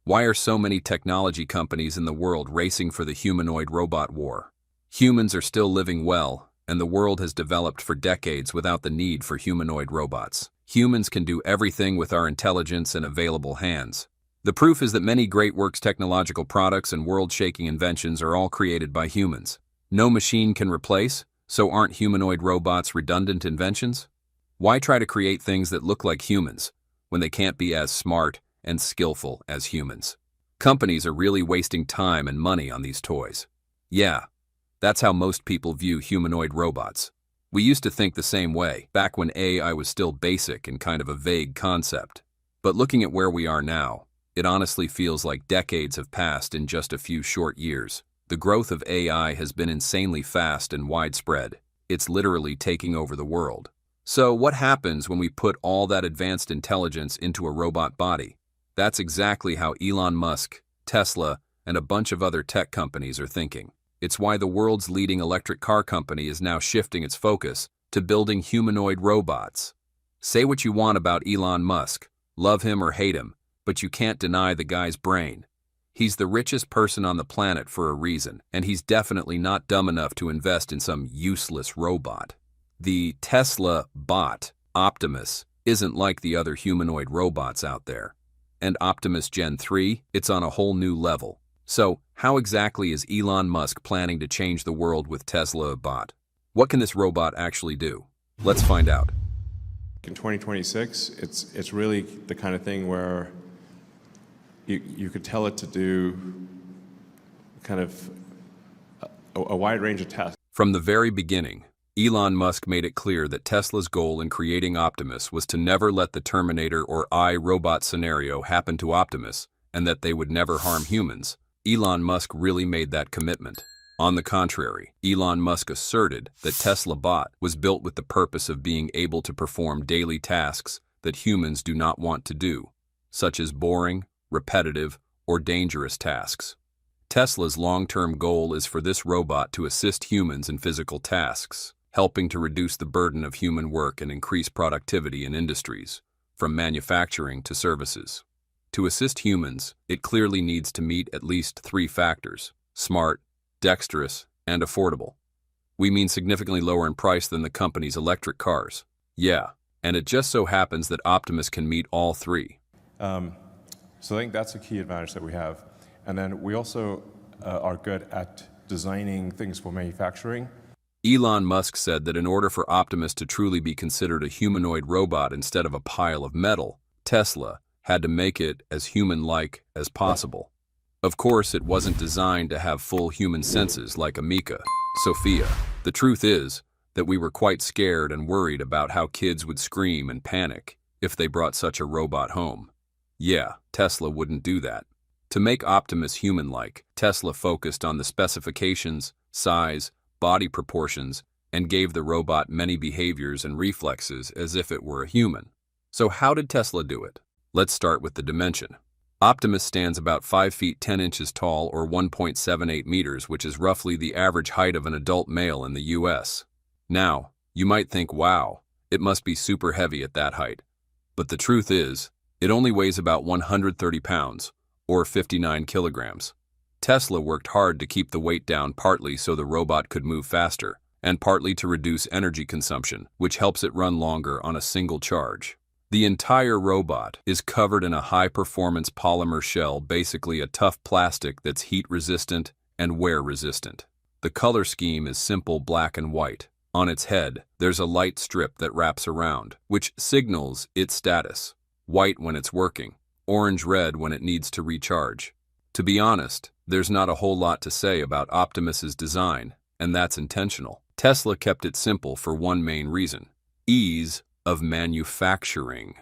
Why are so many technology companies in the world racing for the humanoid robot war? Humans are still living well, and the world has developed for decades without the need for humanoid robots. Humans can do everything with our intelligence and available hands. The proof is that many great works technological products and world-shaking inventions are all created by humans. No machine can replace, so aren't humanoid robots redundant inventions? Why try to create things that look like humans when they can't be as smart and skillful as humans? Companies are really wasting time and money on these toys. Yeah, that's how most people view humanoid robots. We used to think the same way, back when AI was still basic and kind of a vague concept. But looking at where we are now, it honestly feels like decades have passed in just a few short years. The growth of AI has been insanely fast and widespread. It's literally taking over the world. So what happens when we put all that advanced intelligence into a robot body? That's exactly how Elon Musk, Tesla, and a bunch of other tech companies are thinking. It's why the world's leading electric car company is now shifting its focus to building humanoid robots. Say what you want about Elon Musk, love him or hate him, but you can't deny the guy's brain. He's the richest person on the planet for a reason, and he's definitely not dumb enough to invest in some useless robot. The Tesla bot, Optimus, isn't like the other humanoid robots out there. And Optimus Gen 3, it's on a whole new level. So, how exactly is Elon Musk planning to change the world with Tesla bot? What can this robot actually do? Let's find out. In 2026, it's really the kind of thing where you could tell it to do kind of a wide range of tasks. From the very beginning, Elon Musk made it clear that Tesla's goal in creating Optimus was to never let the Terminator or iRobot scenario happen to Optimus, and that they would never harm humans. Elon Musk really made that commitment. On the contrary, Elon Musk asserted that Tesla bot was built with the purpose of being able to perform daily tasks that humans do not want to do, such as boring, repetitive, or dangerous tasks. Tesla's long-term goal is for this robot to assist humans in physical tasks, helping to reduce the burden of human work and increase productivity in industries, from manufacturing to services. To assist humans, it clearly needs to meet at least 3 factors: smart, dexterous, and affordable. We mean significantly lower in price than the company's electric cars. Yeah, and it just so happens that Optimus can meet all 3. So I think that's a key advantage that we have. And then we also are good at designing things for manufacturing. Elon Musk said that in order for Optimus to truly be considered a humanoid robot instead of a pile of metal, Tesla had to make it as human-like as possible. Of course, it wasn't designed to have full human senses like Amika, Sophia. The truth is that we were quite scared and worried about how kids would scream and panic if they brought such a robot home. Yeah, Tesla wouldn't do that. To make Optimus human-like, Tesla focused on the specifications, size, body proportions, and gave the robot many behaviors and reflexes as if it were a human. So how did Tesla do it? Let's start with the dimension. Optimus stands about 5 feet 10 inches tall or 1.78 meters, which is roughly the average height of an adult male in the US. Now, you might think, wow, it must be super heavy at that height. But the truth is, it only weighs about 130 pounds, or 59 kilograms. Tesla worked hard to keep the weight down, partly so the robot could move faster, and partly to reduce energy consumption, which helps it run longer on a single charge. The entire robot is covered in a high-performance polymer shell, basically a tough plastic that's heat-resistant and wear-resistant. The color scheme is simple black and white. On its head, there's a light strip that wraps around, which signals its status: white when it's working, orange-red when it needs to recharge. To be honest, there's not a whole lot to say about Optimus's design, and that's intentional. Tesla kept it simple for one main reason: ease of manufacturing.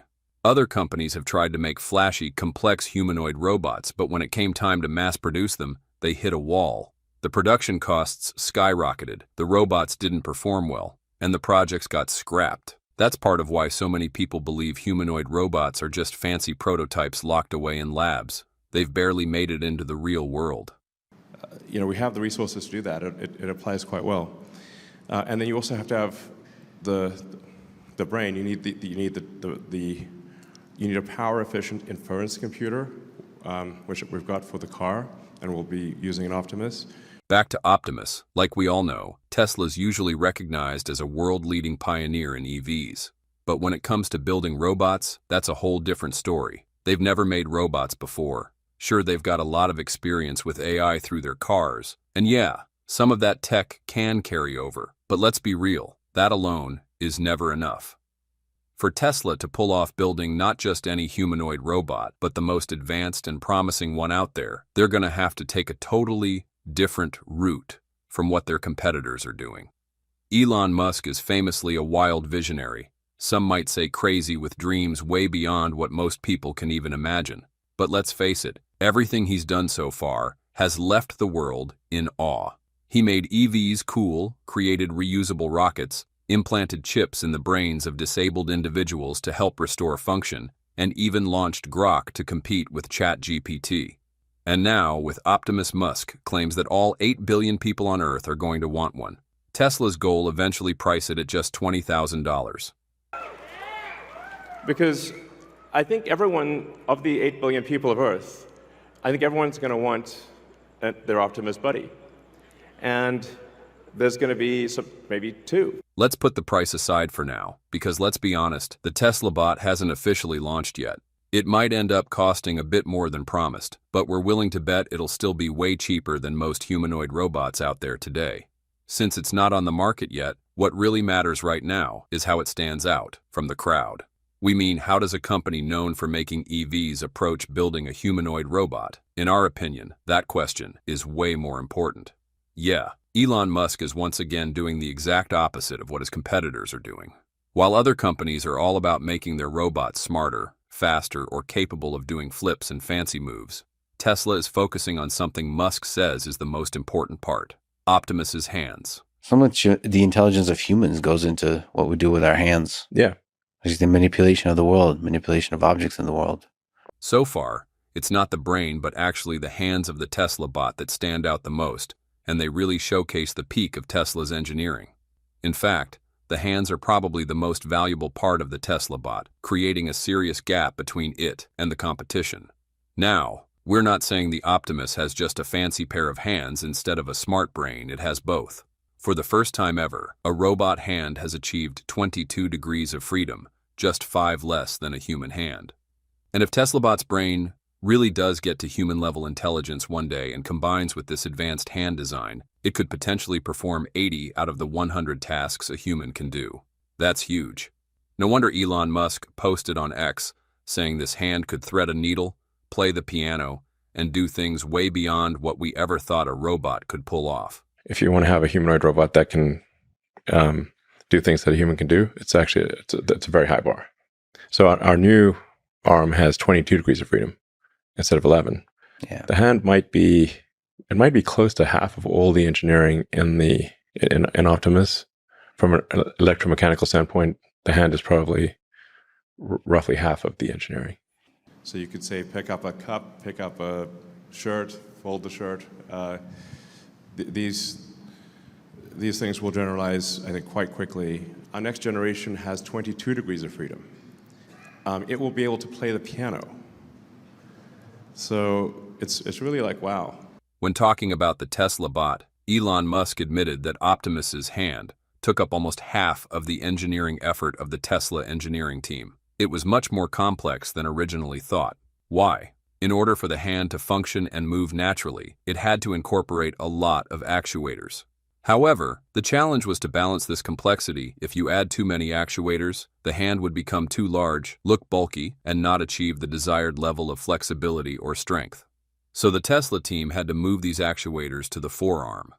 Other companies have tried to make flashy, complex humanoid robots, but when it came time to mass produce them, they hit a wall. The production costs skyrocketed, the robots didn't perform well, and the projects got scrapped. That's part of why so many people believe humanoid robots are just fancy prototypes locked away in labs. They've barely made it into the real world. We have the resources to do that. It applies quite well. And then you also have to have the brain. You need a power efficient inference computer which we've got for the car, and we'll be using an Optimus. Back to Optimus. Like we all know, Tesla's usually recognized as a world-leading pioneer in EVs. But when it comes to building robots, that's a whole different story. They've never made robots before. Sure, they've got a lot of experience with AI through their cars. And yeah, some of that tech can carry over. But let's be real, that alone is never enough. For Tesla to pull off building not just any humanoid robot, but the most advanced and promising one out there, they're going to have to take a totally different route from what their competitors are doing. Elon Musk is famously a wild visionary. Some might say crazy, with dreams way beyond what most people can even imagine. But let's face it, everything he's done so far has left the world in awe. He made EVs cool, created reusable rockets, implanted chips in the brains of disabled individuals to help restore function, and even launched Grok to compete with ChatGPT. And now, with Optimus, Musk claims that all 8 billion people on Earth are going to want one. Tesla's goal eventually price it at just $20,000. Because I think everyone of the 8 billion people of Earth, I think everyone's going to want their Optimus buddy. And there's going to be maybe 2. Let's put the price aside for now, because let's be honest, the Tesla bot hasn't officially launched yet. It might end up costing a bit more than promised, but we're willing to bet it'll still be way cheaper than most humanoid robots out there today. Since it's not on the market yet, what really matters right now is how it stands out from the crowd. We mean, how does a company known for making EVs approach building a humanoid robot? In our opinion, that question is way more important. Yeah, Elon Musk is once again doing the exact opposite of what his competitors are doing. While other companies are all about making their robots smarter, faster, or capable of doing flips and fancy moves, Tesla is focusing on something Musk says is the most important part: Optimus's hands. So much the intelligence of humans goes into what we do with our hands. Yeah. Like the manipulation of the world, manipulation of objects in the world. So far, it's not the brain but actually the hands of the Tesla bot that stand out the most, and they really showcase the peak of Tesla's engineering. In fact, the hands are probably the most valuable part of the Tesla bot, creating a serious gap between it and the competition. Now, we're not saying the Optimus has just a fancy pair of hands instead of a smart brain. It has both. For the first time ever, a robot hand has achieved 22 degrees of freedom, just 5 less than a human hand. And if TeslaBot's brain really does get to human-level intelligence one day and combines with this advanced hand design, it could potentially perform 80 out of the 100 tasks a human can do. That's huge. No wonder Elon Musk posted on X saying this hand could thread a needle, play the piano, and do things way beyond what we ever thought a robot could pull off. If you want to have a humanoid robot that can do things that a human can do, it's a very high bar. So our new arm has 22 degrees of freedom instead of 11. Yeah. The hand might be close to half of all the engineering in Optimus. From an electromechanical standpoint, the hand is probably roughly half of the engineering. So you could say, pick up a cup, pick up a shirt, fold the shirt. These things will generalize, I think, quite quickly. Our next generation has 22 degrees of freedom. It will be able to play the piano. So it's really like, wow. When talking about the Tesla bot, Elon Musk admitted that Optimus's hand took up almost half of the engineering effort of the Tesla engineering team. It was much more complex than originally thought. Why? In order for the hand to function and move naturally, it had to incorporate a lot of actuators. However, the challenge was to balance this complexity. If you add too many actuators, the hand would become too large, look bulky, and not achieve the desired level of flexibility or strength. So the Tesla team had to move these actuators to the forearm.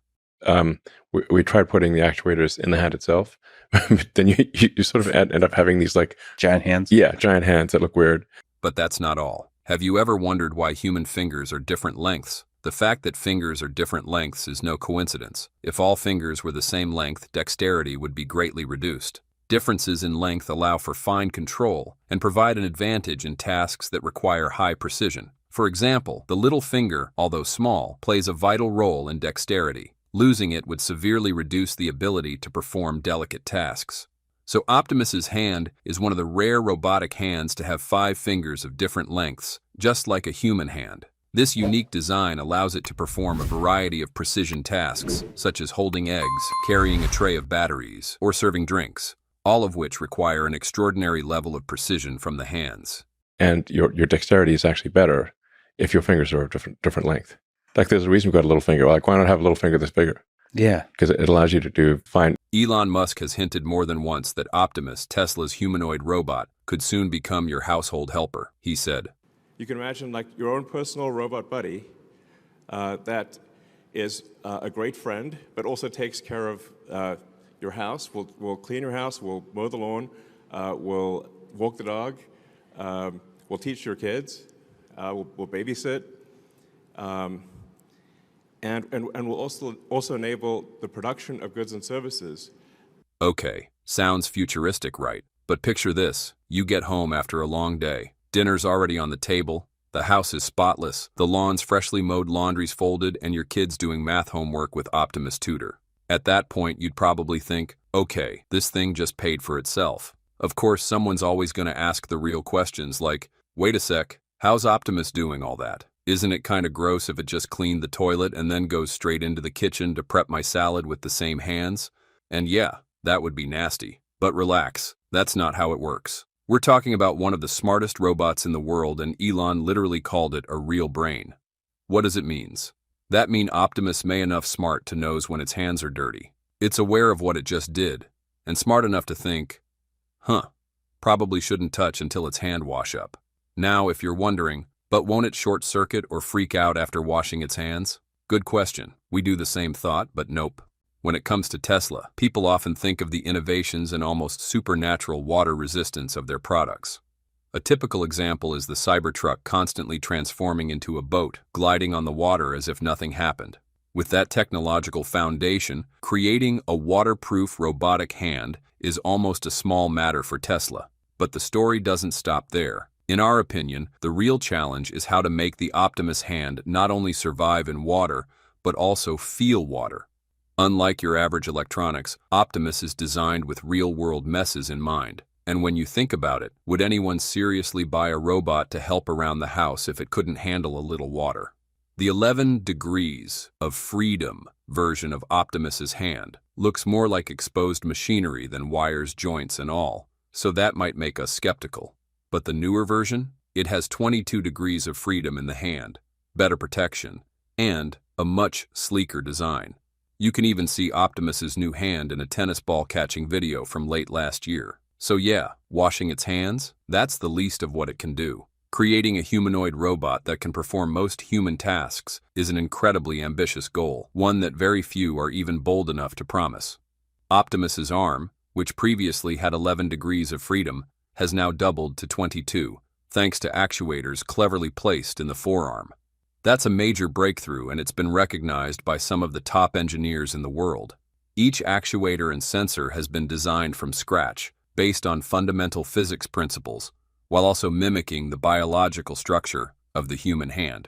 We tried putting the actuators in the hand itself, but then you sort of end up having these like Giant hands? Yeah, giant hands that look weird. But that's not all. Have you ever wondered why human fingers are different lengths? The fact that fingers are different lengths is no coincidence. If all fingers were the same length, dexterity would be greatly reduced. Differences in length allow for fine control and provide an advantage in tasks that require high precision. For example, the little finger, although small, plays a vital role in dexterity. Losing it would severely reduce the ability to perform delicate tasks. So Optimus's hand is one of the rare robotic hands to have 5 fingers of different lengths, just like a human hand. This unique design allows it to perform a variety of precision tasks, such as holding eggs, carrying a tray of batteries, or serving drinks, all of which require an extraordinary level of precision from the hands. And your dexterity is actually better if your fingers are of different length. Like there's a reason we've got a little finger. Like why not have a little finger that's bigger? Yeah. Because it allows you to do fine. Elon Musk has hinted more than once that Optimus, Tesla's humanoid robot, could soon become your household helper. He said, You can imagine like your own personal robot buddy that is a great friend, but also takes care of your house. We'll clean your house, we'll mow the lawn, we'll walk the dog, we'll teach your kids, we'll babysit, and we'll also enable the production of goods and services. Okay, sounds futuristic, right? But picture this. You get home after a long day. Dinner's already on the table, the house is spotless, the lawn's freshly mowed, laundry's folded, and your kid's doing math homework with Optimus Tutor. At that point, you'd probably think, okay, this thing just paid for itself. Of course, someone's always going to ask the real questions like, wait a sec, how's Optimus doing all that? Isn't it kind of gross if it just cleaned the toilet and then goes straight into the kitchen to prep my salad with the same hands? And yeah, that would be nasty. But relax, that's not how it works. We're talking about one of the smartest robots in the world, and Elon literally called it a real brain. What does it mean? That means Optimus may enough smart to knows when its hands are dirty. It's aware of what it just did, and smart enough to think, probably shouldn't touch until its hand wash up. Now, if you're wondering, but won't it short circuit or freak out after washing its hands? Good question. We do the same thought, but nope. When it comes to Tesla, people often think of the innovations and almost supernatural water resistance of their products. A typical example is the Cybertruck constantly transforming into a boat, gliding on the water as if nothing happened. With that technological foundation, creating a waterproof robotic hand is almost a small matter for Tesla. But the story doesn't stop there. In our opinion, the real challenge is how to make the Optimus hand not only survive in water, but also feel water. Unlike your average electronics, Optimus is designed with real-world messes in mind. And when you think about it, would anyone seriously buy a robot to help around the house if it couldn't handle a little water? The 11 degrees of freedom version of Optimus's hand looks more like exposed machinery than wires, joints, and all, so that might make us skeptical. But the newer version? It has 22 degrees of freedom in the hand, better protection, and a much sleeker design. You can even see Optimus's new hand in a tennis ball catching video from late last year. So yeah, washing its hands? That's the least of what it can do. Creating a humanoid robot that can perform most human tasks is an incredibly ambitious goal, one that very few are even bold enough to promise. Optimus's arm, which previously had 11 degrees of freedom, has now doubled to 22, thanks to actuators cleverly placed in the forearm. That's a major breakthrough, and it's been recognized by some of the top engineers in the world. Each actuator and sensor has been designed from scratch, based on fundamental physics principles, while also mimicking the biological structure of the human hand.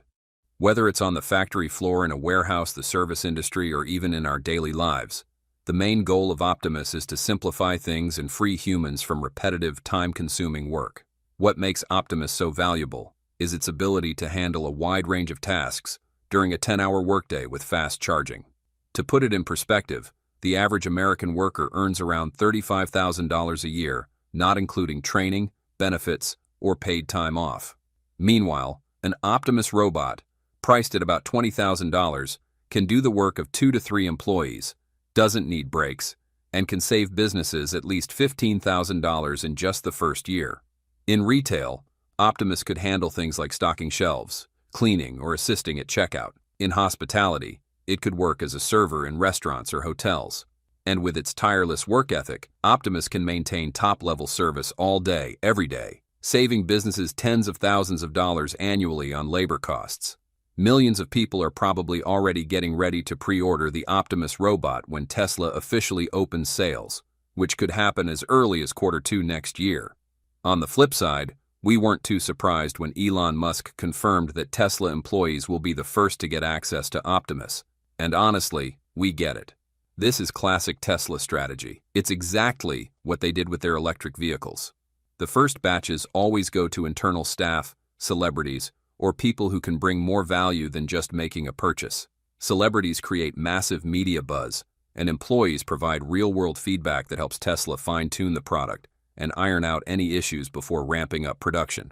Whether it's on the factory floor, in a warehouse, the service industry, or even in our daily lives, the main goal of Optimus is to simplify things and free humans from repetitive, time-consuming work. What makes Optimus so valuable is its ability to handle a wide range of tasks during a 10-hour workday with fast charging. To put it in perspective, the average American worker earns around $35,000 a year, not including training, benefits, or paid time off. Meanwhile, an Optimus robot, priced at about $20,000, can do the work of 2 to 3 employees, doesn't need breaks, and can save businesses at least $15,000 in just the first year. In retail, Optimus could handle things like stocking shelves, cleaning, or assisting at checkout. In hospitality, it could work as a server in restaurants or hotels. And with its tireless work ethic, Optimus can maintain top-level service all day, every day, saving businesses tens of thousands of dollars annually on labor costs. Millions of people are probably already getting ready to pre-order the Optimus robot when Tesla officially opens sales, which could happen as early as Q2 next year. On the flip side, we weren't too surprised when Elon Musk confirmed that Tesla employees will be the first to get access to Optimus. And honestly, we get it. This is classic Tesla strategy. It's exactly what they did with their electric vehicles. The first batches always go to internal staff, celebrities, or people who can bring more value than just making a purchase. Celebrities create massive media buzz, and employees provide real-world feedback that helps Tesla fine-tune the product and iron out any issues before ramping up production.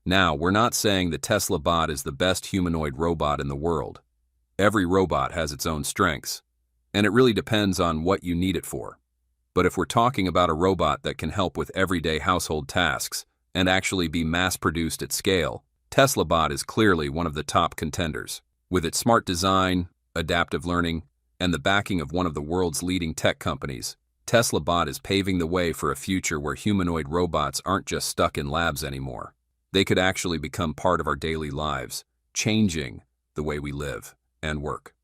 Now, we're not saying the Tesla bot is the best humanoid robot in the world. Every robot has its own strengths, and it really depends on what you need it for. But if we're talking about a robot that can help with everyday household tasks and actually be mass-produced at scale, Tesla bot is clearly one of the top contenders. With its smart design, adaptive learning, and the backing of one of the world's leading tech companies, Tesla bot is paving the way for a future where humanoid robots aren't just stuck in labs anymore. They could actually become part of our daily lives, changing the way we live and work.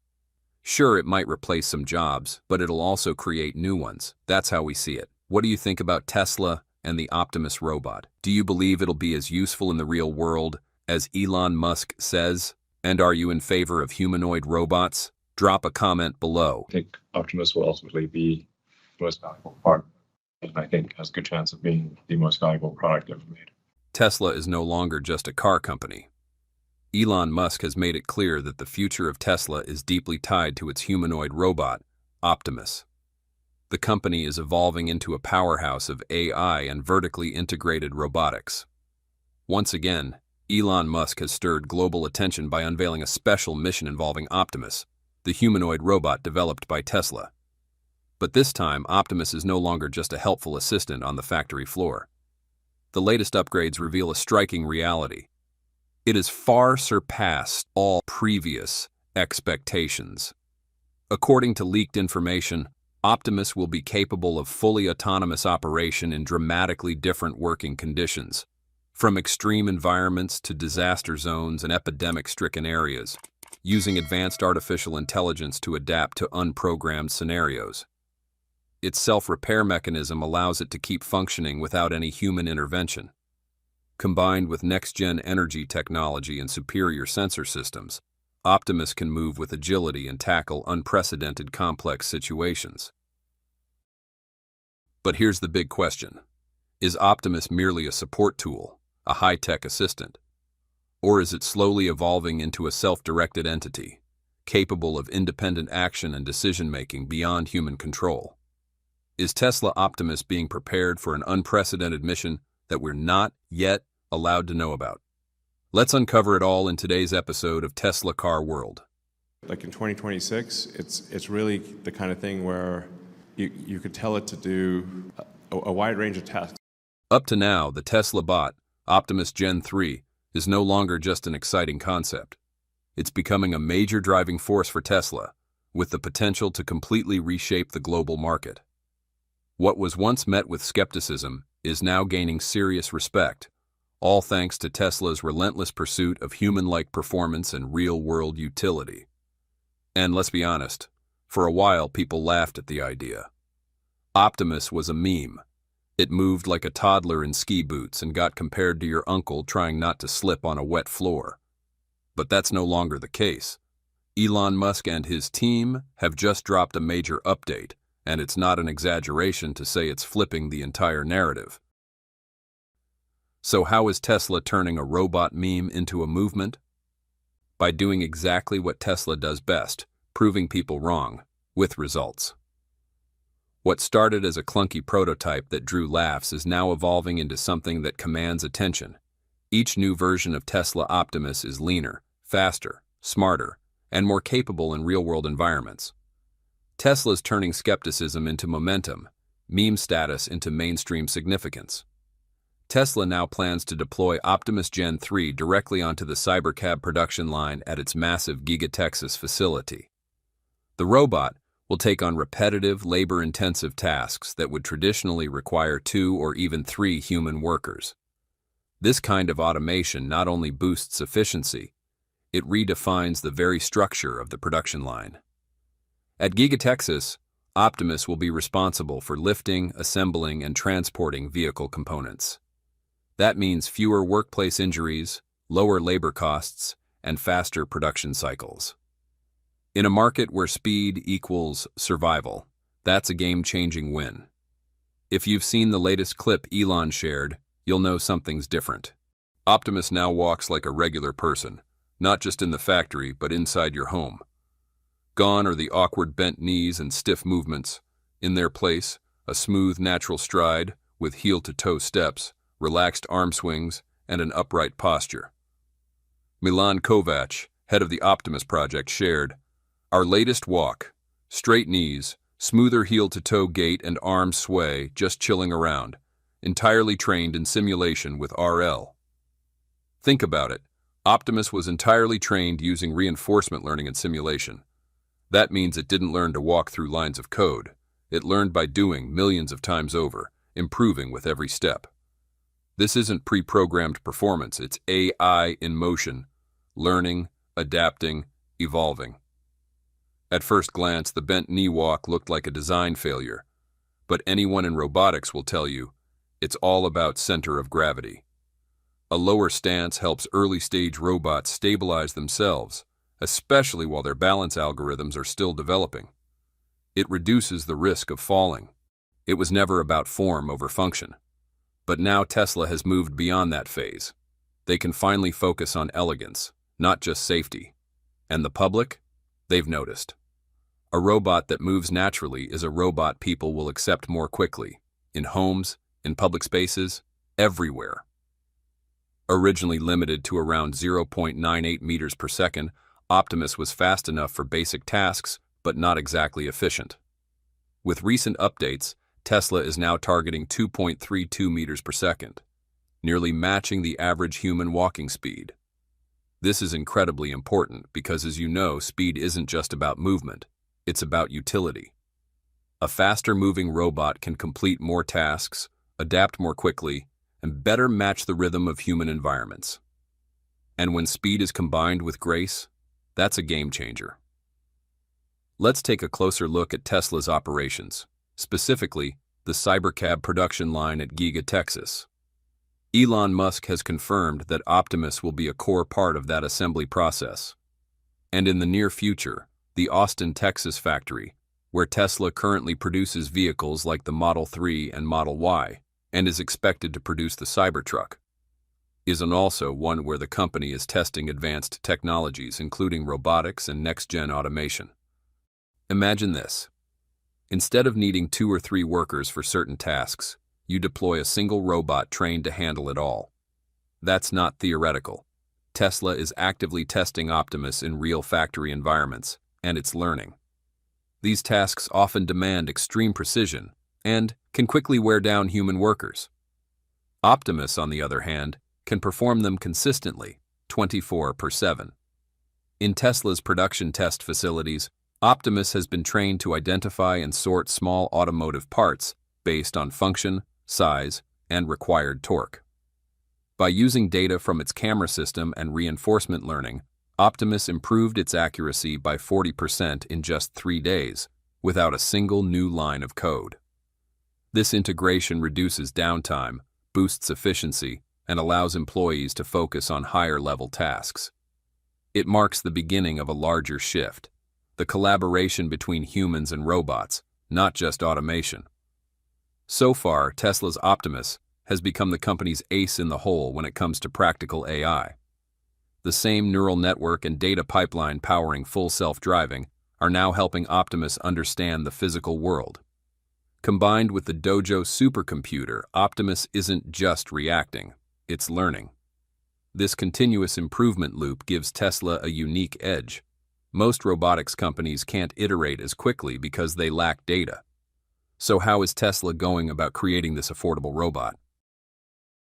Sure, it might replace some jobs, but it'll also create new ones. That's how we see it. What do you think about Tesla and the Optimus robot? Do you believe it'll be as useful in the real world as Elon Musk says? And are you in favor of humanoid robots? Drop a comment below. I think Optimus will ultimately be the most valuable part, and I think has a good chance of being the most valuable product ever made. Tesla is no longer just a car company. Elon Musk has made it clear that the future of Tesla is deeply tied to its humanoid robot, Optimus. The company is evolving into a powerhouse of AI and vertically integrated robotics. Once again, Elon Musk has stirred global attention by unveiling a special mission involving Optimus, the humanoid robot developed by Tesla. But this time, Optimus is no longer just a helpful assistant on the factory floor. The latest upgrades reveal a striking reality. It has far surpassed all previous expectations. According to leaked information, Optimus will be capable of fully autonomous operation in dramatically different working conditions, from extreme environments to disaster zones and epidemic-stricken areas, using advanced artificial intelligence to adapt to unprogrammed scenarios. Its self-repair mechanism allows it to keep functioning without any human intervention. Combined with next-gen energy technology and superior sensor systems, Optimus can move with agility and tackle unprecedented complex situations. But here's the big question. Is Optimus merely a support tool, a high-tech assistant? Or is it slowly evolving into a self-directed entity, capable of independent action and decision-making beyond human control? Is Tesla Optimus being prepared for an unprecedented mission that we're not yet allowed to know about? Let's uncover it all in today's episode of Tesla Car World. Like in 2026, it's really the kind of thing where you could tell it to do a wide range of tasks. Up to now, the Tesla bot, Optimus Gen 3, is no longer just an exciting concept. It's becoming a major driving force for Tesla, with the potential to completely reshape the global market. What was once met with skepticism is now gaining serious respect, all thanks to Tesla's relentless pursuit of human-like performance and real-world utility. And let's be honest, for a while people laughed at the idea. Optimus was a meme. It moved like a toddler in ski boots and got compared to your uncle trying not to slip on a wet floor. But that's no longer the case. Elon Musk and his team have just dropped a major update, and it's not an exaggeration to say it's flipping the entire narrative. So how is Tesla turning a robot meme into a movement? By doing exactly what Tesla does best, proving people wrong, with results. What started as a clunky prototype that drew laughs is now evolving into something that commands attention. Each new version of Tesla Optimus is leaner, faster, smarter, and more capable in real-world environments. Tesla's turning skepticism into momentum, meme status into mainstream significance. Tesla now plans to deploy Optimus Gen 3 directly onto the Cybercab production line at its massive Giga Texas facility. The robot will take on repetitive, labor-intensive tasks that would traditionally require 2 or even 3 human workers. This kind of automation not only boosts efficiency, it redefines the very structure of the production line. At Giga Texas, Optimus will be responsible for lifting, assembling, and transporting vehicle components. That means fewer workplace injuries, lower labor costs, and faster production cycles. In a market where speed equals survival, that's a game-changing win. If you've seen the latest clip Elon shared, you'll know something's different. Optimus now walks like a regular person, not just in the factory, but inside your home. Gone are the awkward bent knees and stiff movements. In their place, a smooth, natural stride with heel-to-toe steps, relaxed arm swings, and an upright posture. Milan Kovac, head of the Optimus project, shared, "Our latest walk, straight knees, smoother heel-to-toe gait and arm sway, just chilling around, entirely trained in simulation with RL." Think about it. Optimus was entirely trained using reinforcement learning and simulation. That means it didn't learn to walk through lines of code. It learned by doing millions of times over, improving with every step. This isn't pre-programmed performance, it's AI in motion, learning, adapting, evolving. At first glance, the bent knee walk looked like a design failure, but anyone in robotics will tell you it's all about center of gravity. A lower stance helps early-stage robots stabilize themselves, especially while their balance algorithms are still developing. It reduces the risk of falling. It was never about form over function. But now Tesla has moved beyond that phase. They can finally focus on elegance, not just safety. And the public? They've noticed. A robot that moves naturally is a robot people will accept more quickly, in homes, in public spaces, everywhere. Originally limited to around 0.98 meters per second, Optimus was fast enough for basic tasks, but not exactly efficient. With recent updates, Tesla is now targeting 2.32 meters per second, nearly matching the average human walking speed. This is incredibly important because, as you know, speed isn't just about movement, it's about utility. A faster-moving robot can complete more tasks, adapt more quickly, and better match the rhythm of human environments. And when speed is combined with grace, that's a game changer. Let's take a closer look at Tesla's operations, specifically the Cybercab production line at Giga, Texas. Elon Musk has confirmed that Optimus will be a core part of that assembly process. And in the near future, the Austin, Texas factory, where Tesla currently produces vehicles like the Model 3 and Model Y, and is expected to produce the Cybertruck, is also one where the company is testing advanced technologies, including robotics and next-gen automation. Imagine this. Instead of needing 2 or 3 workers for certain tasks, you deploy a single robot trained to handle it all. That's not theoretical. Tesla is actively testing Optimus in real factory environments, and it's learning. These tasks often demand extreme precision and can quickly wear down human workers. Optimus, on the other hand, can perform them consistently, 24/7. In Tesla's production test facilities, Optimus has been trained to identify and sort small automotive parts based on function, size, and required torque. By using data from its camera system and reinforcement learning, Optimus improved its accuracy by 40% in just 3 days, without a single new line of code. This integration reduces downtime, boosts efficiency, and allows employees to focus on higher-level tasks. It marks the beginning of a larger shift, the collaboration between humans and robots, not just automation. So far, Tesla's Optimus has become the company's ace in the hole when it comes to practical AI. The same neural network and data pipeline powering full self-driving are now helping Optimus understand the physical world. Combined with the Dojo supercomputer, Optimus isn't just reacting, it's learning. This continuous improvement loop gives Tesla a unique edge. Most robotics companies can't iterate as quickly because they lack data. So how is Tesla going about creating this affordable robot?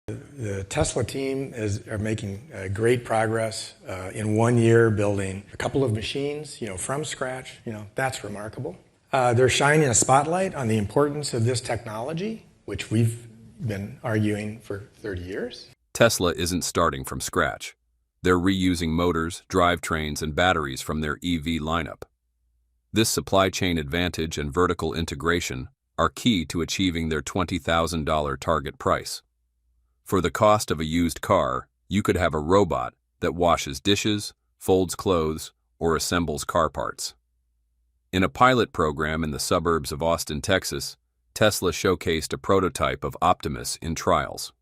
The Tesla team are making great progress in 1 year building a couple of machines, from scratch. That's remarkable. They're shining a spotlight on the importance of this technology, which we've been arguing for 30 years. Tesla isn't starting from scratch. They're reusing motors, drivetrains, and batteries from their EV lineup. This supply chain advantage and vertical integration are key to achieving their $20,000 target price. For the cost of a used car, you could have a robot that washes dishes, folds clothes, or assembles car parts. In a pilot program in the suburbs of Austin, Texas, Tesla showcased a prototype of Optimus in trials.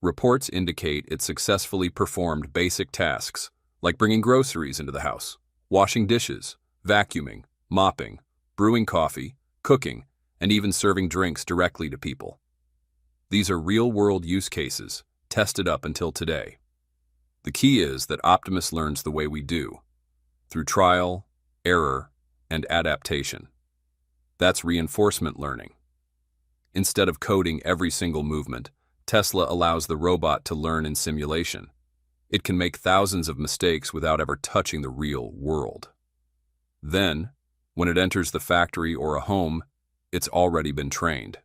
Reports indicate it successfully performed basic tasks like bringing groceries into the house, washing dishes, vacuuming, mopping, brewing coffee, cooking, and even serving drinks directly to people. These are real-world use cases, tested up until today. The key is that Optimus learns the way we do, through trial, error, and adaptation. That's reinforcement learning. Instead of coding every single movement, Tesla allows the robot to learn in simulation. It can make thousands of mistakes without ever touching the real world. Then, when it enters the factory or a home, it's already been trained.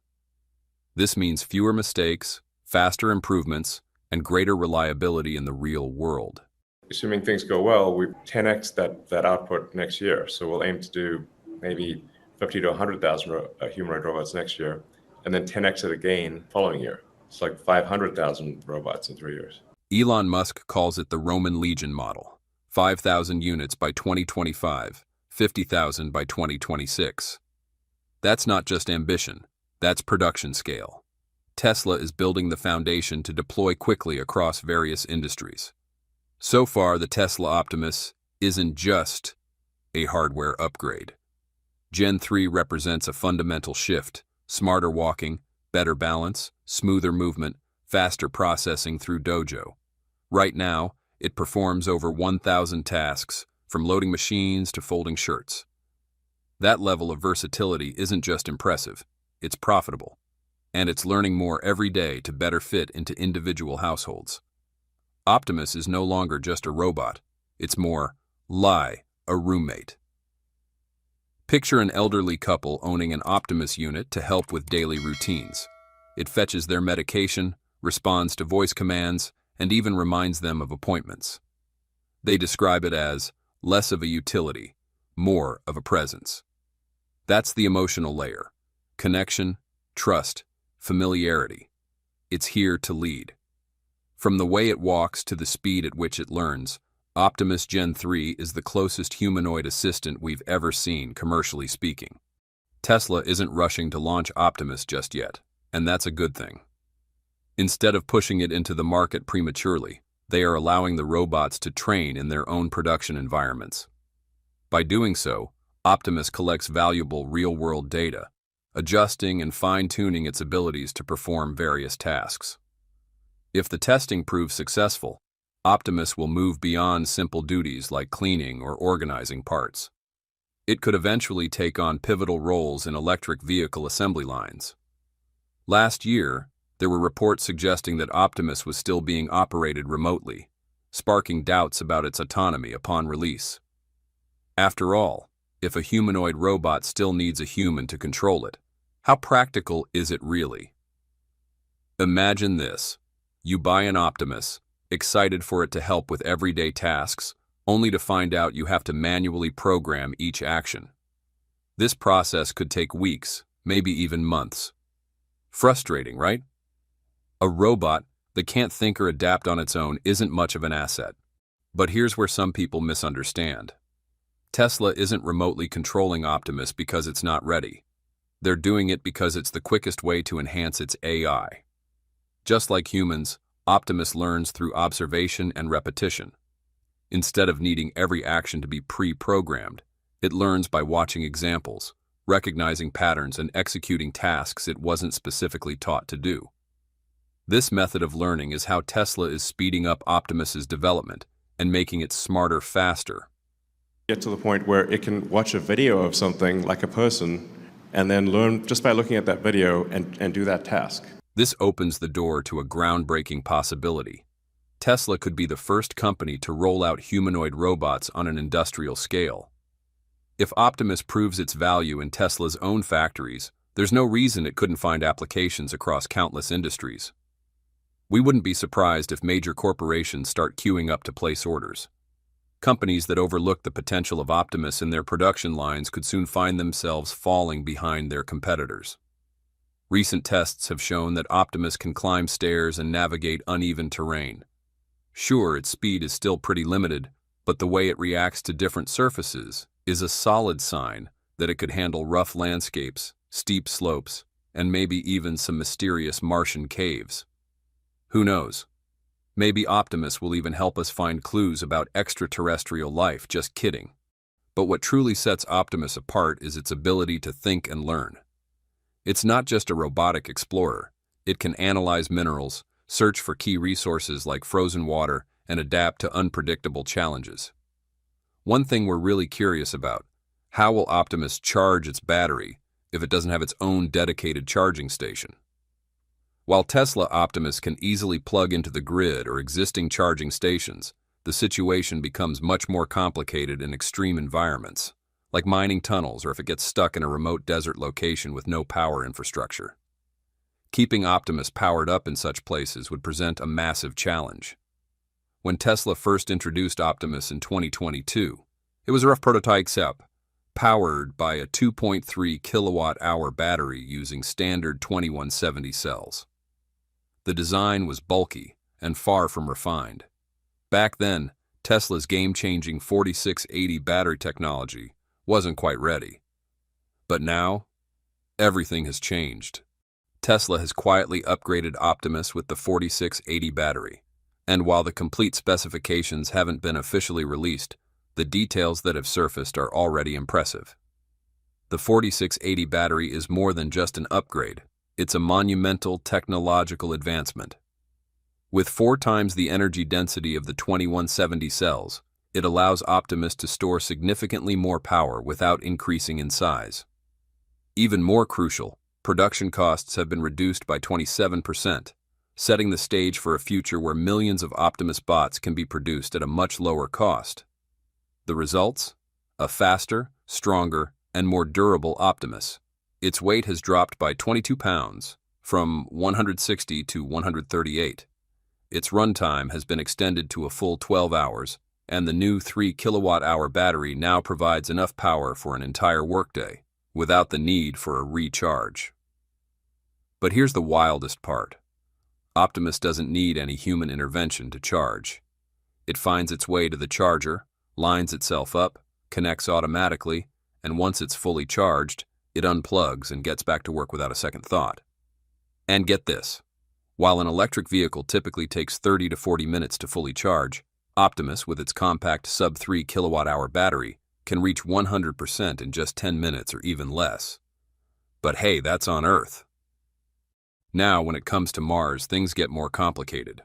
This means fewer mistakes, faster improvements, and greater reliability in the real world. Assuming things go well, we 10x that output next year. So we'll aim to do maybe 50 to 100,000 humanoid robots next year, and then 10x it again following year. It's like 500,000 robots in 3 years. Elon Musk calls it the Roman Legion model. 5,000 units by 2025, 50,000 by 2026. That's not just ambition, that's production scale. Tesla is building the foundation to deploy quickly across various industries. So far, the Tesla Optimus isn't just a hardware upgrade. Gen 3 represents a fundamental shift: smarter walking, better balance, smoother movement, faster processing through Dojo. Right now, it performs over 1,000 tasks, from loading machines to folding shirts. That level of versatility isn't just impressive, it's profitable. And it's learning more every day to better fit into individual households. Optimus is no longer just a robot, it's more a roommate. Picture an elderly couple owning an Optimus unit to help with daily routines. It fetches their medication, responds to voice commands, and even reminds them of appointments. They describe it as less of a utility, more of a presence. That's the emotional layer: connection, trust, familiarity. It's here to lead. From the way it walks to the speed at which it learns, Optimus Gen 3 is the closest humanoid assistant we've ever seen, commercially speaking. Tesla isn't rushing to launch Optimus just yet, and that's a good thing. Instead of pushing it into the market prematurely, they are allowing the robots to train in their own production environments. By doing so, Optimus collects valuable real-world data, adjusting and fine-tuning its abilities to perform various tasks. If the testing proves successful, Optimus will move beyond simple duties like cleaning or organizing parts. It could eventually take on pivotal roles in electric vehicle assembly lines. Last year, there were reports suggesting that Optimus was still being operated remotely, sparking doubts about its autonomy upon release. After all, if a humanoid robot still needs a human to control it, how practical is it really? Imagine this. You buy an Optimus, excited for it to help with everyday tasks, only to find out you have to manually program each action. This process could take weeks, maybe even months. Frustrating, right? A robot that can't think or adapt on its own isn't much of an asset. But here's where some people misunderstand. Tesla isn't remotely controlling Optimus because it's not ready. They're doing it because it's the quickest way to enhance its AI. Just like humans, Optimus learns through observation and repetition. Instead of needing every action to be pre-programmed, it learns by watching examples, recognizing patterns, and executing tasks it wasn't specifically taught to do. This method of learning is how Tesla is speeding up Optimus's development and making it smarter faster. Get to the point where it can watch a video of something like a person and then learn just by looking at that video and do that task. This opens the door to a groundbreaking possibility. Tesla could be the first company to roll out humanoid robots on an industrial scale. If Optimus proves its value in Tesla's own factories, there's no reason it couldn't find applications across countless industries. We wouldn't be surprised if major corporations start queuing up to place orders. Companies that overlook the potential of Optimus in their production lines could soon find themselves falling behind their competitors. Recent tests have shown that Optimus can climb stairs and navigate uneven terrain. Sure, its speed is still pretty limited, but the way it reacts to different surfaces is a solid sign that it could handle rough landscapes, steep slopes, and maybe even some mysterious Martian caves. Who knows? Maybe Optimus will even help us find clues about extraterrestrial life, just kidding. But what truly sets Optimus apart is its ability to think and learn. It's not just a robotic explorer. It can analyze minerals, search for key resources like frozen water, and adapt to unpredictable challenges. One thing we're really curious about: how will Optimus charge its battery if it doesn't have its own dedicated charging station? While Tesla Optimus can easily plug into the grid or existing charging stations, the situation becomes much more complicated in extreme environments, like mining tunnels or if it gets stuck in a remote desert location with no power infrastructure. Keeping Optimus powered up in such places would present a massive challenge. When Tesla first introduced Optimus in 2022, it was a rough prototype powered by a 2.3 kilowatt-hour battery using standard 2170 cells. The design was bulky and far from refined. Back then, Tesla's game-changing 4680 battery technology wasn't quite ready. But now, everything has changed. Tesla has quietly upgraded Optimus with the 4680 battery, and while the complete specifications haven't been officially released, the details that have surfaced are already impressive. The 4680 battery is more than just an upgrade. It's a monumental technological advancement. With 4 times the energy density of the 2170 cells, it allows Optimus to store significantly more power without increasing in size. Even more crucial, production costs have been reduced by 27%, setting the stage for a future where millions of Optimus bots can be produced at a much lower cost. The results? A faster, stronger, and more durable Optimus. Its weight has dropped by 22 pounds, from 160 to 138. Its runtime has been extended to a full 12 hours, and the new 3 kilowatt-hour battery now provides enough power for an entire workday, without the need for a recharge. But here's the wildest part. Optimus doesn't need any human intervention to charge. It finds its way to the charger, lines itself up, connects automatically, and once it's fully charged, it unplugs and gets back to work without a second thought. And get this, while an electric vehicle typically takes 30 to 40 minutes to fully charge, Optimus, with its compact sub-3 kilowatt-hour battery, can reach 100% in just 10 minutes or even less. But hey, that's on Earth. Now, when it comes to Mars, things get more complicated.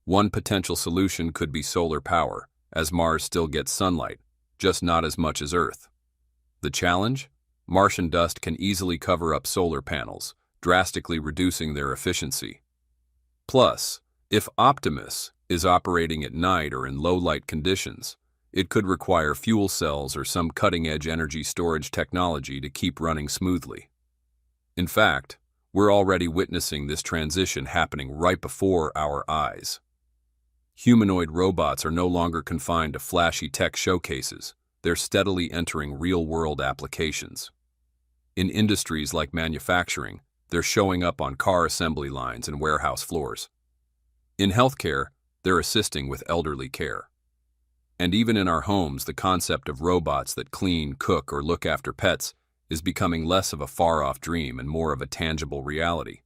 One potential solution could be solar power, as Mars still gets sunlight, just not as much as Earth. The challenge? Martian dust can easily cover up solar panels, drastically reducing their efficiency. Plus, if Optimus is operating at night or in low-light conditions, it could require fuel cells or some cutting-edge energy storage technology to keep running smoothly. In fact, we're already witnessing this transition happening right before our eyes. Humanoid robots are no longer confined to flashy tech showcases. They're steadily entering real-world applications. In industries like manufacturing, they're showing up on car assembly lines and warehouse floors. In healthcare, they're assisting with elderly care. And even in our homes, the concept of robots that clean, cook, or look after pets is becoming less of a far-off dream and more of a tangible reality.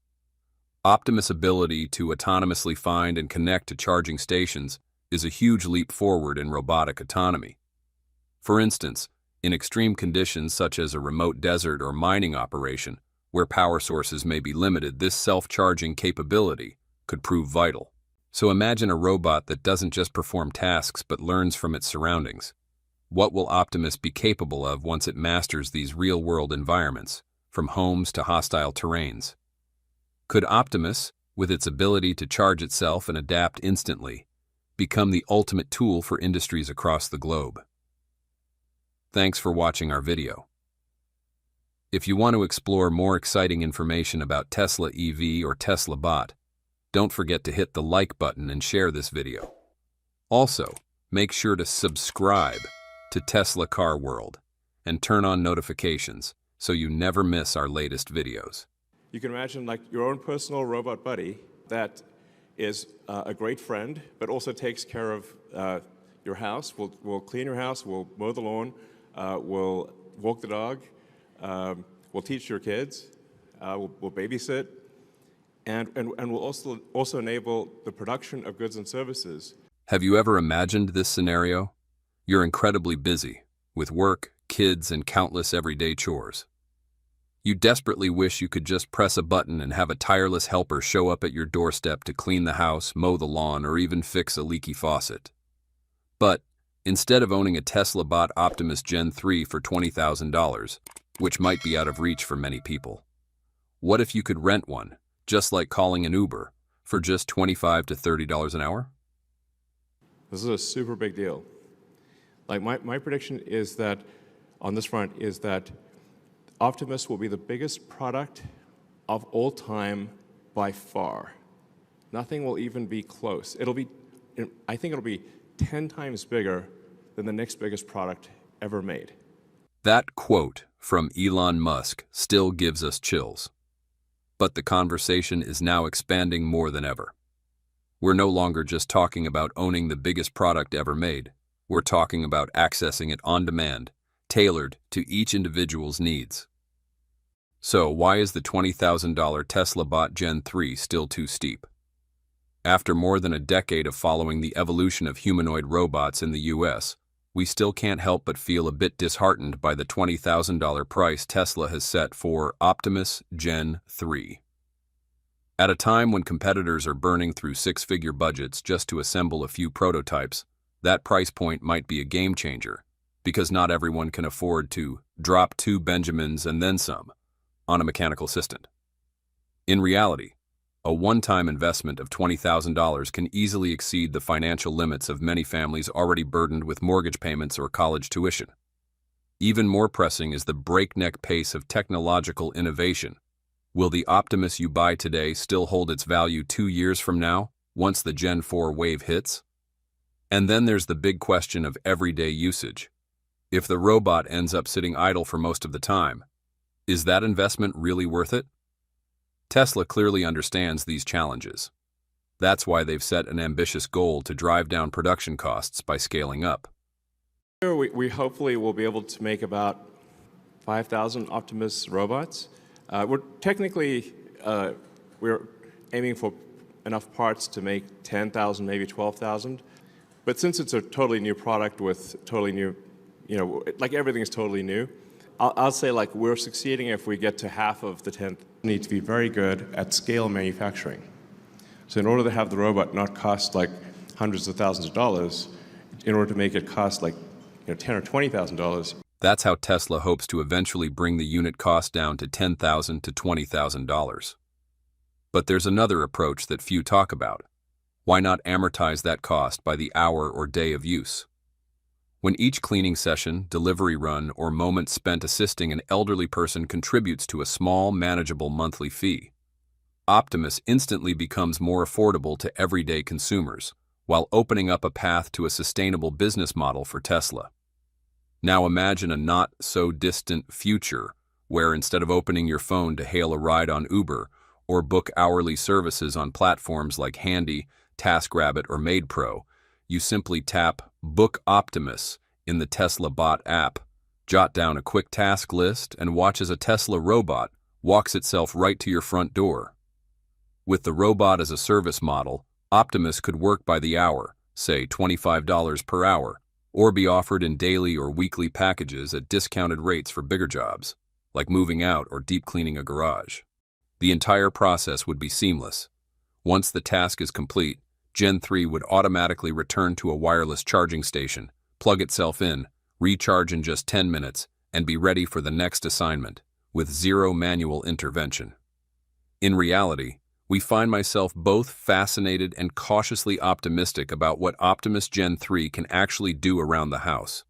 Optimus' ability to autonomously find and connect to charging stations is a huge leap forward in robotic autonomy. For instance, in extreme conditions such as a remote desert or mining operation, where power sources may be limited, this self-charging capability could prove vital. So imagine a robot that doesn't just perform tasks but learns from its surroundings. What will Optimus be capable of once it masters these real-world environments, from homes to hostile terrains? Could Optimus, with its ability to charge itself and adapt instantly, become the ultimate tool for industries across the globe? Thanks for watching our video. If you want to explore more exciting information about Tesla EV or Tesla Bot, don't forget to hit the like button and share this video. Also, make sure to subscribe to Tesla Car World and turn on notifications so you never miss our latest videos. You can imagine like your own personal robot buddy that is a great friend, but also takes care of your house. We'll clean your house, we'll mow the lawn, we'll walk the dog, we'll teach your kids, we'll babysit. and will also enable the production of goods and services. Have you ever imagined this scenario? You're incredibly busy, with work, kids, and countless everyday chores. You desperately wish you could just press a button and have a tireless helper show up at your doorstep to clean the house, mow the lawn, or even fix a leaky faucet. But instead of owning a Tesla-bought Optimus Gen 3 for $20,000, which might be out of reach for many people, what if you could rent one, just like calling an Uber, for just $25 to $30 an hour? This is a super big deal. Like my prediction is that, on this front, is that Optimus will be the biggest product of all time by far. Nothing will even be close. I think it'll be 10 times bigger than the next biggest product ever made. That quote from Elon Musk still gives us chills. But the conversation is now expanding more than ever. We're no longer just talking about owning the biggest product ever made. We're talking about accessing it on demand, tailored to each individual's needs. So why is the $20,000 Tesla-bought Gen 3 still too steep? After more than a decade of following the evolution of humanoid robots in the US, we still can't help but feel a bit disheartened by the $20,000 price Tesla has set for Optimus Gen 3. At a time when competitors are burning through six-figure budgets just to assemble a few prototypes, that price point might be a game changer, because not everyone can afford to drop 2 Benjamins and then some on a mechanical assistant. In reality, a one-time investment of $20,000 can easily exceed the financial limits of many families already burdened with mortgage payments or college tuition. Even more pressing is the breakneck pace of technological innovation. Will the Optimus you buy today still hold its value 2 years from now, once the Gen 4 wave hits? And then there's the big question of everyday usage. If the robot ends up sitting idle for most of the time, is that investment really worth it? Tesla clearly understands these challenges. That's why they've set an ambitious goal to drive down production costs by scaling up. We hopefully will be able to make about 5,000 Optimus robots. We're aiming for enough parts to make 10,000, maybe 12,000. But since it's a totally new product with totally new, like everything is totally new, I'll say like we're succeeding if we get to half of the 10th. We need to be very good at scale manufacturing. So in order to have the robot not cost like hundreds of thousands of dollars, in order to make it cost like $10,000 or $20,000. That's how Tesla hopes to eventually bring the unit cost down to $10,000 to $20,000. But there's another approach that few talk about. Why not amortize that cost by the hour or day of use? When each cleaning session, delivery run, or moment spent assisting an elderly person contributes to a small, manageable monthly fee, Optimus instantly becomes more affordable to everyday consumers, while opening up a path to a sustainable business model for Tesla. Now imagine a not-so-distant future where instead of opening your phone to hail a ride on Uber or book hourly services on platforms like Handy, TaskRabbit, or MadePro, you simply tap Book Optimus in the Tesla Bot app, jot down a quick task list, and watch as a Tesla robot walks itself right to your front door. With the robot as a service model, Optimus could work by the hour, say $25 per hour, or be offered in daily or weekly packages at discounted rates for bigger jobs, like moving out or deep cleaning a garage. The entire process would be seamless. Once the task is complete, Gen 3 would automatically return to a wireless charging station, plug itself in, recharge in just 10 minutes, and be ready for the next assignment, with zero manual intervention. In reality, we find myself both fascinated and cautiously optimistic about what Optimus Gen 3 can actually do around the house.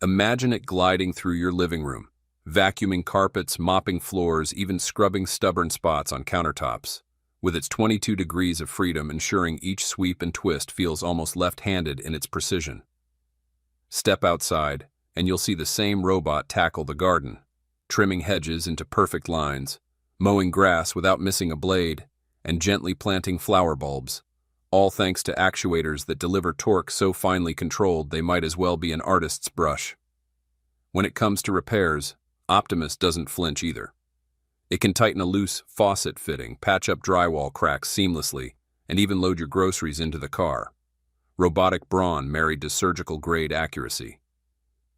Imagine it gliding through your living room, vacuuming carpets, mopping floors, even scrubbing stubborn spots on countertops, with its 22 degrees of freedom ensuring each sweep and twist feels almost left-handed in its precision. Step outside, and you'll see the same robot tackle the garden, trimming hedges into perfect lines, mowing grass without missing a blade, and gently planting flower bulbs, all thanks to actuators that deliver torque so finely controlled they might as well be an artist's brush. When it comes to repairs, Optimus doesn't flinch either. It can tighten a loose faucet fitting, patch up drywall cracks seamlessly, and even load your groceries into the car. Robotic brawn married to surgical-grade accuracy.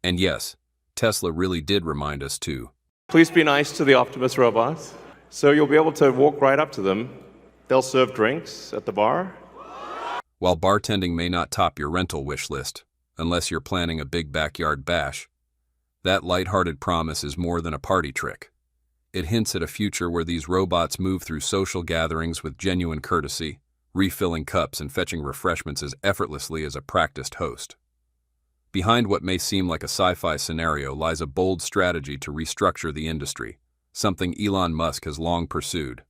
And yes, Tesla really did remind us to. Please be nice to the Optimus robots. So you'll be able to walk right up to them. They'll serve drinks at the bar. While bartending may not top your rental wish list, unless you're planning a big backyard bash, that lighthearted promise is more than a party trick. It hints at a future where these robots move through social gatherings with genuine courtesy, refilling cups and fetching refreshments as effortlessly as a practiced host. Behind what may seem like a sci-fi scenario lies a bold strategy to restructure the industry, something Elon Musk has long pursued.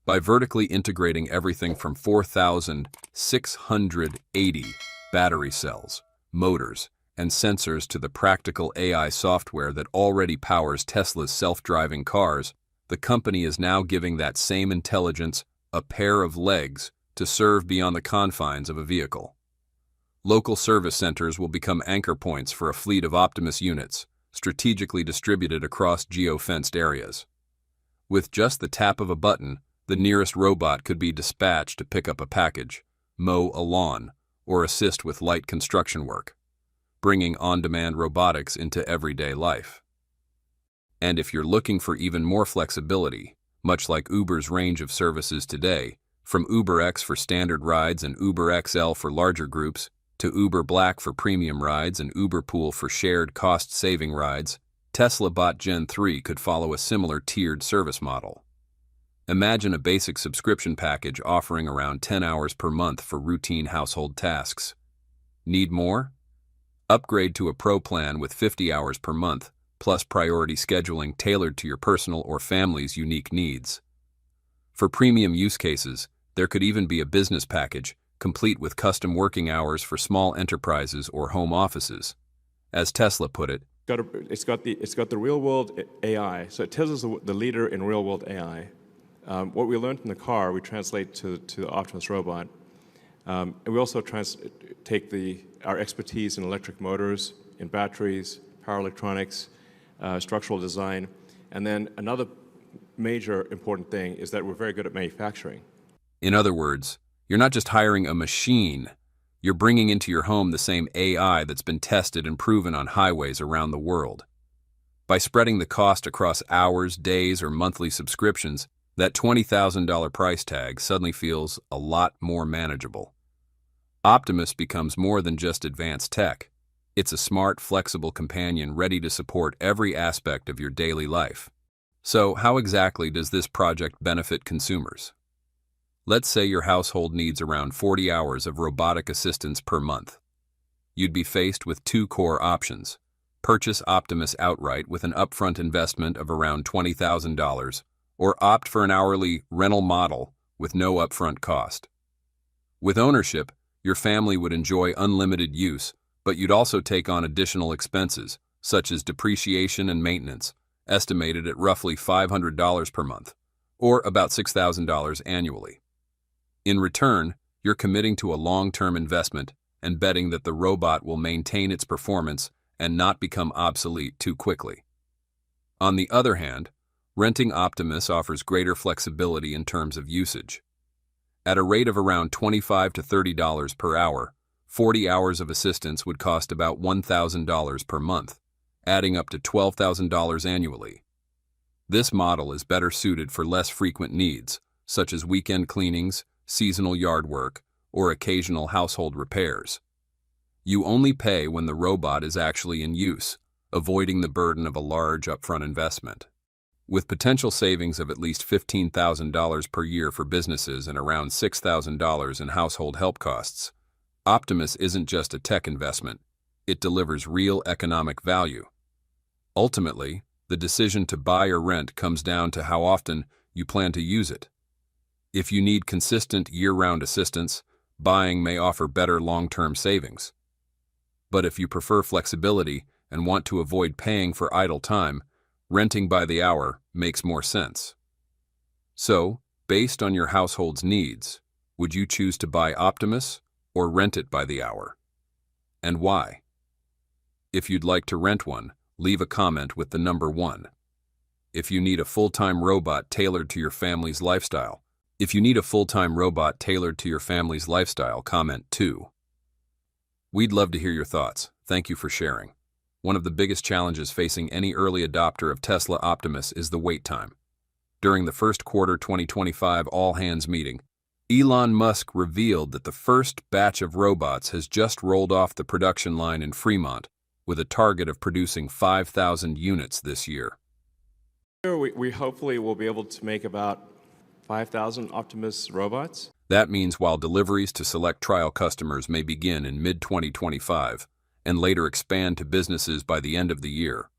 By vertically integrating everything from 4,680 battery cells, motors, and sensors to the practical AI software that already powers Tesla's self-driving cars, the company is now giving that same intelligence a pair of legs to serve beyond the confines of a vehicle. Local service centers will become anchor points for a fleet of Optimus units, strategically distributed across geo-fenced areas. With just the tap of a button, the nearest robot could be dispatched to pick up a package, mow a lawn, or assist with light construction work, bringing on-demand robotics into everyday life. And if you're looking for even more flexibility, much like Uber's range of services today, from UberX for standard rides and Uber XL for larger groups, to Uber Black for premium rides and Uber Pool for shared cost-saving rides, Tesla Bot Gen 3 could follow a similar tiered service model. Imagine a basic subscription package offering around 10 hours per month for routine household tasks. Need more? Upgrade to a Pro plan with 50 hours per month, plus priority scheduling tailored to your personal or family's unique needs. For premium use cases, there could even be a business package, complete with custom working hours for small enterprises or home offices. As Tesla put it, It's got the real-world AI. So Tesla's the leader in real-world AI. What we learned in the car, we translate to the Optimus robot. And we also take our expertise in electric motors, in batteries, power electronics, structural design. And then another major important thing is that we're very good at manufacturing. in other words, you're not just hiring a machine, you're bringing into your home the same AI that's been tested and proven on highways around the world. By spreading the cost across hours, days, or monthly subscriptions, that $20,000 price tag suddenly feels a lot more manageable. Optimus becomes more than just advanced tech. It's a smart, flexible companion ready to support every aspect of your daily life. So, how exactly does this project benefit consumers? Let's say your household needs around 40 hours of robotic assistance per month. You'd be faced with two core options. Purchase Optimus outright with an upfront investment of around $20,000, or opt for an hourly rental model with no upfront cost. With ownership, your family would enjoy unlimited use, but you'd also take on additional expenses, such as depreciation and maintenance, estimated at roughly $500 per month, or about $6,000 annually. In return, you're committing to a long-term investment and betting that the robot will maintain its performance and not become obsolete too quickly. On the other hand, renting Optimus offers greater flexibility in terms of usage. At a rate of around $25 to $30 per hour, 40 hours of assistance would cost about $1,000 per month, adding up to $12,000 annually. This model is better suited for less frequent needs, such as weekend cleanings, seasonal yard work, or occasional household repairs. You only pay when the robot is actually in use, avoiding the burden of a large upfront investment. With potential savings of at least $15,000 per year for businesses and around $6,000 in household help costs, Optimus isn't just a tech investment, it delivers real economic value. Ultimately, the decision to buy or rent comes down to how often you plan to use it. If you need consistent year-round assistance, buying may offer better long-term savings. But if you prefer flexibility and want to avoid paying for idle time, renting by the hour makes more sense. So, based on your household's needs, would you choose to buy Optimus or rent it by the hour? And why? If you'd like to rent one, leave a comment with the number 1. if you need a full-time robot tailored to your family's lifestyle. If you need a full-time robot tailored to your family's lifestyle, comment 2. We'd love to hear your thoughts. Thank you for sharing. One of the biggest challenges facing any early adopter of Tesla Optimus is the wait time. During the first quarter 2025 all-hands meeting, Elon Musk revealed that the first batch of robots has just rolled off the production line in Fremont, with a target of producing 5,000 units this year. We hopefully will be able to make about 5,000 Optimus robots. That means while deliveries to select trial customers may begin in mid-2025 and later expand to businesses by the end of the year,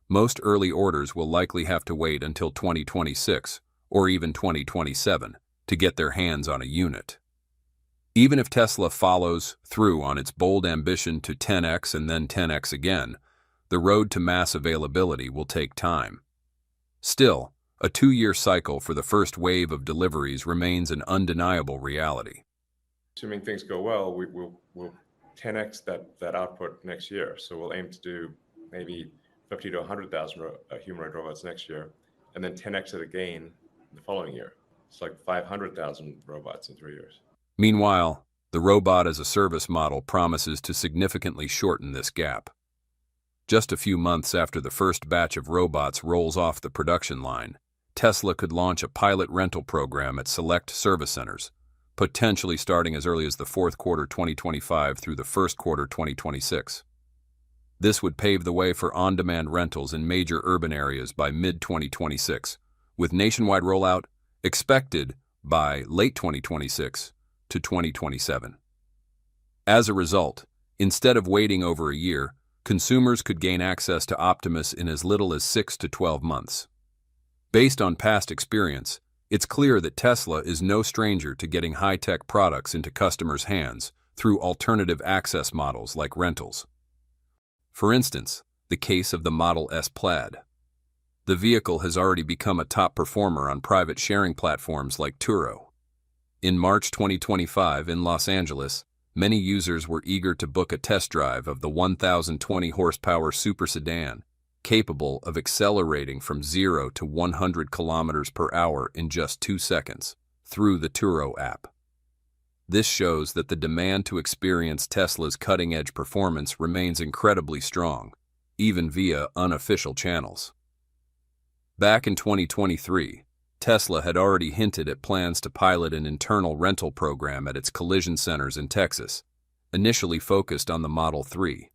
most early orders will likely have to wait until 2026 or even 2027 to get their hands on a unit. Even if Tesla follows through on its bold ambition to 10x and then 10x again, the road to mass availability will take time. Still, a 2-year cycle for the first wave of deliveries remains an undeniable reality. Assuming things go well, we'll 10x that output next year. So we'll aim to do maybe 50 to 100,000 humanoid robots next year, and then 10x it again the following year. It's like 500,000 robots in 3 years. Meanwhile, the robot-as-a-service model promises to significantly shorten this gap. Just a few months after the first batch of robots rolls off the production line, Tesla could launch a pilot rental program at select service centers, potentially starting as early as the fourth quarter 2025 through the first quarter 2026. This would pave the way for on-demand rentals in major urban areas by mid-2026, with nationwide rollout expected by late 2026 to 2027. As a result, instead of waiting over a year, consumers could gain access to Optimus in as little as 6 to 12 months. Based on past experience, it's clear that Tesla is no stranger to getting high-tech products into customers' hands through alternative access models like rentals. For instance, the case of the Model S Plaid. The vehicle has already become a top performer on private sharing platforms like Turo. In March 2025 in Los Angeles, many users were eager to book a test drive of the 1,020 horsepower super sedan, capable of accelerating from 0 to 100 kilometers per hour in just 2 seconds, through the Turo app. This shows that the demand to experience Tesla's cutting-edge performance remains incredibly strong, even via unofficial channels. Back in 2023, Tesla had already hinted at plans to pilot an internal rental program at its collision centers in Texas, initially focused on the Model 3.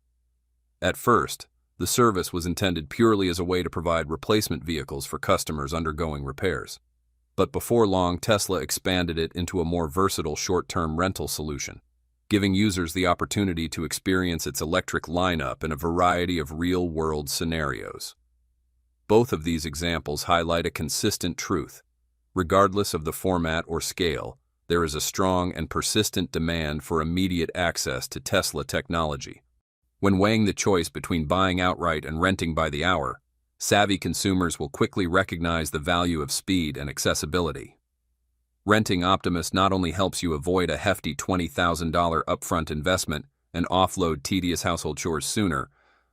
At first, the service was intended purely as a way to provide replacement vehicles for customers undergoing repairs. But before long, Tesla expanded it into a more versatile short-term rental solution, giving users the opportunity to experience its electric lineup in a variety of real-world scenarios. Both of these examples highlight a consistent truth. Regardless of the format or scale, there is a strong and persistent demand for immediate access to Tesla technology. When weighing the choice between buying outright and renting by the hour, savvy consumers will quickly recognize the value of speed and accessibility. Renting Optimus not only helps you avoid a hefty $20,000 upfront investment and offload tedious household chores sooner,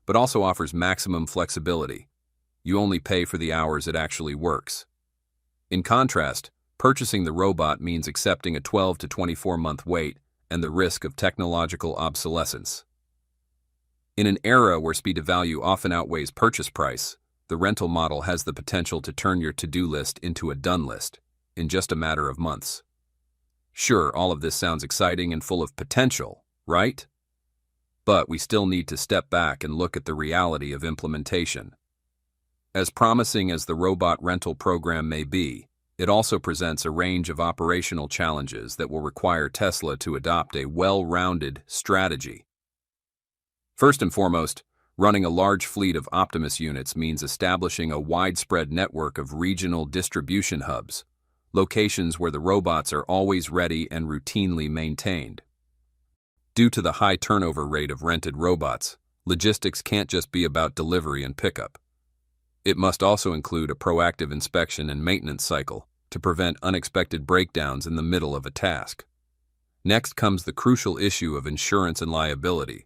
but also offers maximum flexibility. You only pay for the hours it actually works. In contrast, purchasing the robot means accepting a 12 to 24-month wait and the risk of technological obsolescence. In an era where speed to value often outweighs purchase price, the rental model has the potential to turn your to-do list into a done list in just a matter of months. Sure, all of this sounds exciting and full of potential, right? But we still need to step back and look at the reality of implementation. As promising as the robot rental program may be, it also presents a range of operational challenges that will require Tesla to adopt a well-rounded strategy. First and foremost, running a large fleet of Optimus units means establishing a widespread network of regional distribution hubs, locations where the robots are always ready and routinely maintained. Due to the high turnover rate of rented robots, logistics can't just be about delivery and pickup. It must also include a proactive inspection and maintenance cycle to prevent unexpected breakdowns in the middle of a task. Next comes the crucial issue of insurance and liability,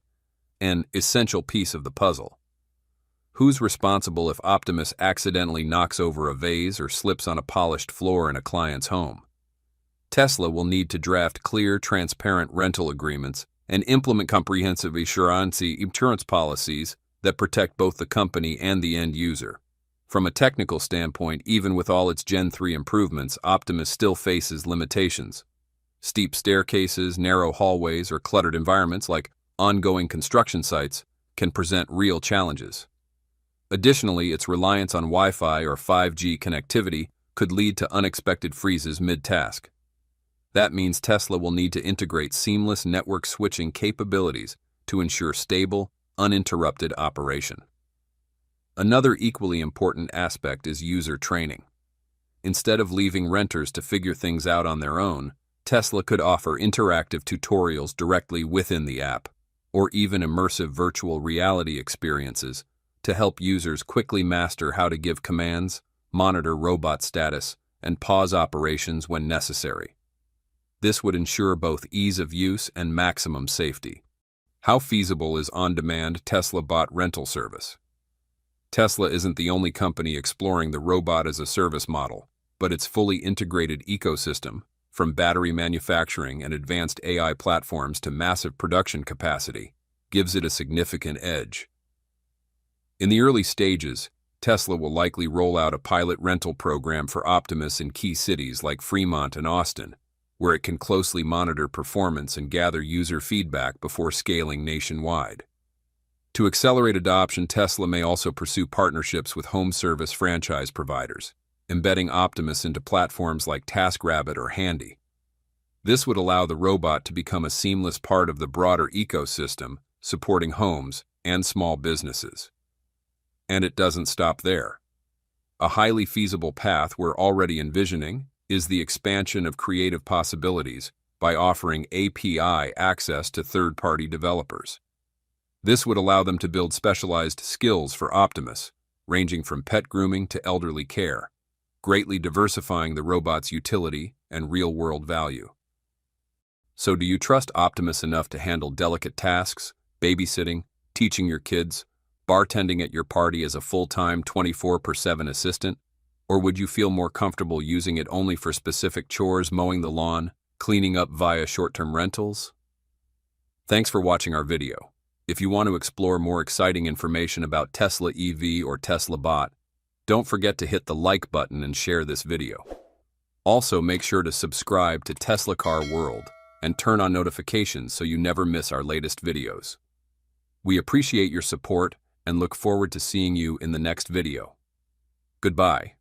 an essential piece of the puzzle. Who's responsible if Optimus accidentally knocks over a vase or slips on a polished floor in a client's home? Tesla will need to draft clear, transparent rental agreements and implement comprehensive insurance policies that protect both the company and the end user. From a technical standpoint, even with all its Gen 3 improvements, Optimus still faces limitations. Steep staircases, narrow hallways, or cluttered environments like ongoing construction sites can present real challenges. Additionally, its reliance on Wi-Fi or 5G connectivity could lead to unexpected freezes mid-task. That means Tesla will need to integrate seamless network switching capabilities to ensure stable, uninterrupted operation. Another equally important aspect is user training. Instead of leaving renters to figure things out on their own, Tesla could offer interactive tutorials directly within the app, or even immersive virtual reality experiences to help users quickly master how to give commands, monitor robot status, and pause operations when necessary. This would ensure both ease of use and maximum safety. How feasible is on-demand Tesla bot rental service? Tesla isn't the only company exploring the robot-as-a-service model, but its fully integrated ecosystem, from battery manufacturing and advanced AI platforms to massive production capacity, gives it a significant edge. In the early stages, Tesla will likely roll out a pilot rental program for Optimus in key cities like Fremont and Austin, where it can closely monitor performance and gather user feedback before scaling nationwide. To accelerate adoption, Tesla may also pursue partnerships with home service franchise providers, embedding Optimus into platforms like TaskRabbit or Handy. This would allow the robot to become a seamless part of the broader ecosystem, supporting homes and small businesses. And it doesn't stop there. A highly feasible path we're already envisioning is the expansion of creative possibilities by offering API access to third-party developers. This would allow them to build specialized skills for Optimus, ranging from pet grooming to elderly care, greatly diversifying the robot's utility and real-world value. So do you trust Optimus enough to handle delicate tasks, babysitting, teaching your kids, bartending at your party as a full-time 24/7 assistant? Or would you feel more comfortable using it only for specific chores, mowing the lawn, cleaning up via short-term rentals? Thanks for watching our video. If you want to explore more exciting information about Tesla EV or Tesla Bot, don't forget to hit the like button and share this video. Also, make sure to subscribe to Tesla Car World and turn on notifications so you never miss our latest videos. We appreciate your support and look forward to seeing you in the next video. Goodbye.